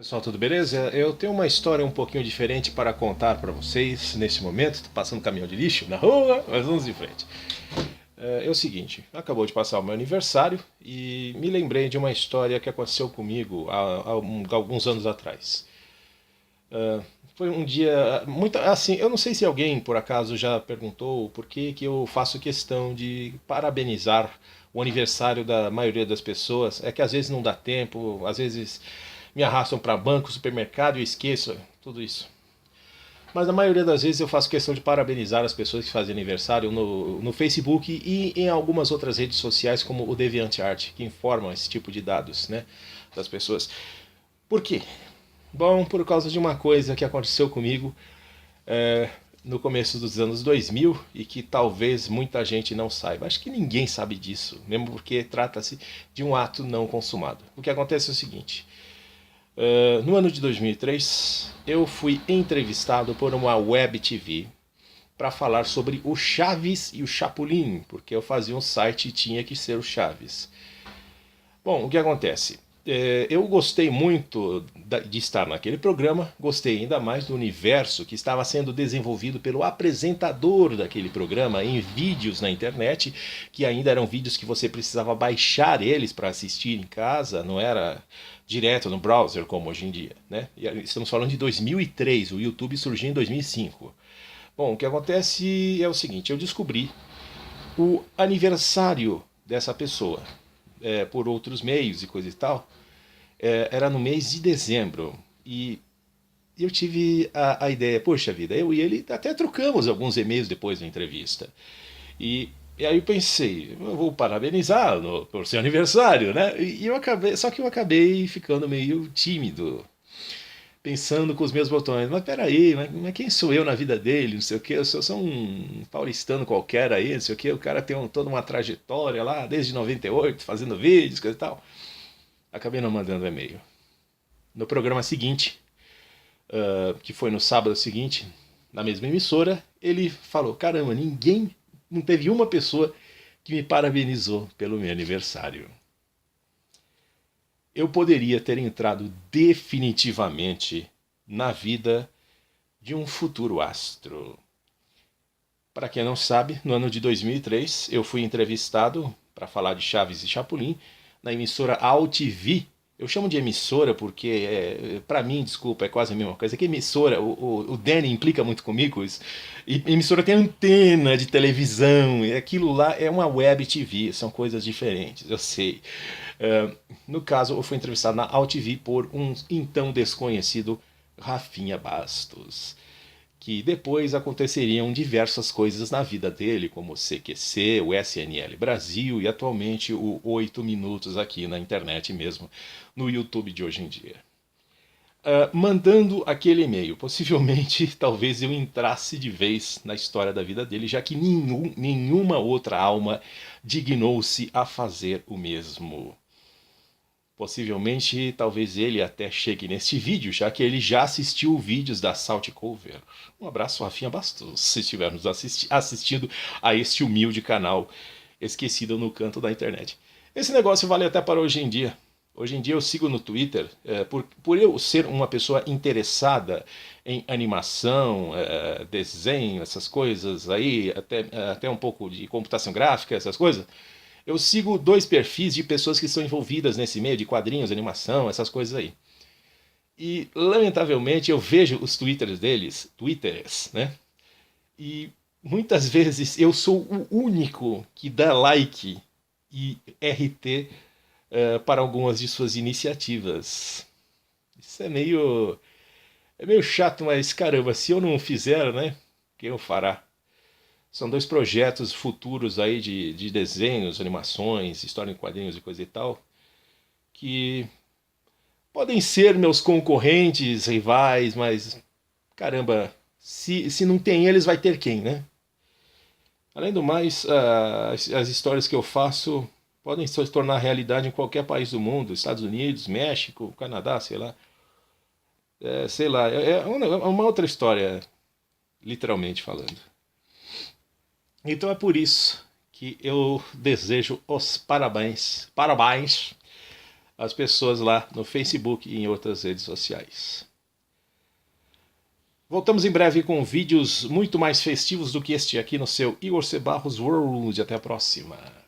Pessoal, tudo beleza? Eu tenho uma história um pouquinho diferente para contar para vocês nesse momento. Estou passando um caminhão de lixo na rua, mas vamos em frente. É o seguinte, acabou de passar o meu aniversário e me lembrei de uma história que aconteceu comigo há alguns anos atrás. Foi um dia muito assim, eu não sei se alguém por acaso já perguntou por que que eu faço questão de parabenizar o aniversário da maioria das pessoas. É que às vezes não dá tempo, às vezes me arrastam para banco, supermercado e eu esqueço tudo isso. Mas na maioria das vezes eu faço questão de parabenizar as pessoas que fazem aniversário no Facebook e em algumas outras redes sociais como o DeviantArt, que informam esse tipo de dados, né, das pessoas. Por quê? Bom, por causa de uma coisa que aconteceu comigo é, no começo dos anos 2000 e que talvez muita gente não saiba. Acho que ninguém sabe disso, mesmo porque trata-se de um ato não consumado. O que acontece é o seguinte: no ano de 2003, eu fui entrevistado por uma web TV para falar sobre o Chaves e o Chapolin, porque eu fazia um site e tinha que ser o Chaves. Bom, o que acontece? Eu gostei muito de estar naquele programa, gostei ainda mais do universo que estava sendo desenvolvido pelo apresentador daquele programa em vídeos na internet, que ainda eram vídeos que você precisava baixar eles para assistir em casa, não era direto no browser como hoje em dia, né? E estamos falando de 2003, o YouTube surgiu em 2005. Bom, o que acontece é o seguinte: eu descobri o aniversário dessa pessoa por outros meios e coisa e tal. Era no mês de dezembro e eu tive a ideia, poxa vida, eu e ele até trocamos alguns e-mails depois da entrevista. E aí eu pensei, eu vou parabenizá-lo por seu aniversário, né? E eu acabei, só que eu acabei ficando meio tímido, pensando com os meus botões, mas peraí, mas quem sou eu na vida dele, não sei o que, eu sou só um paulistano qualquer aí, não sei o que, o cara tem toda uma trajetória lá, desde 98, fazendo vídeos, coisa e tal. Acabei não mandando e-mail. No programa seguinte, que foi no sábado seguinte, na mesma emissora, ele falou: caramba, ninguém, não teve uma pessoa que me parabenizou pelo meu aniversário. Eu poderia ter entrado definitivamente na vida de um futuro astro. Para quem não sabe, no ano de 2003 eu fui entrevistado para falar de Chaves e Chapolin na emissora AltV. Eu chamo de emissora porque, para mim, desculpa, é quase a mesma coisa. Que emissora, o Danny implica muito comigo. Isso. E emissora tem antena de televisão, e aquilo lá é uma web TV, são coisas diferentes, eu sei. No caso, eu fui entrevistado na AltV por um então desconhecido Rafinha Bastos, que depois aconteceriam diversas coisas na vida dele, como o CQC, o SNL Brasil e atualmente o 8 Minutos aqui na internet mesmo, no YouTube de hoje em dia. Mandando aquele e-mail, possivelmente talvez eu entrasse de vez na história da vida dele, já que nenhuma outra alma dignou-se a fazer o mesmo. Possivelmente, talvez ele até chegue neste vídeo, já que ele já assistiu vídeos da Salt Cover. Um abraço, Rafinha Bastos, se estiver nos assistindo a este humilde canal esquecido no canto da internet. Esse negócio vale até para hoje em dia. Hoje em dia eu sigo no Twitter, por eu ser uma pessoa interessada em animação, desenho, essas coisas aí, até um pouco de computação gráfica, essas coisas. Eu sigo dois perfis de pessoas que estão envolvidas nesse meio de quadrinhos, animação, essas coisas aí. E, lamentavelmente, eu vejo os twitters deles, twitters, né? E muitas vezes eu sou o único que dá like e RT para algumas de suas iniciativas. Isso é meio chato, mas caramba, se eu não fizer, né? Quem eu fará? São dois projetos futuros aí de desenhos, animações, história em quadrinhos e coisa e tal, que podem ser meus concorrentes, rivais, mas caramba, se não tem eles, vai ter quem, né? Além do mais, as histórias que eu faço podem se tornar realidade em qualquer país do mundo, Estados Unidos, México, Canadá, sei lá. Sei lá, é uma outra história, literalmente falando. Então é por isso que eu desejo os parabéns as pessoas lá no Facebook e em outras redes sociais. Voltamos em breve com vídeos muito mais festivos do que este aqui no seu Igor C. Barros World. Até a próxima.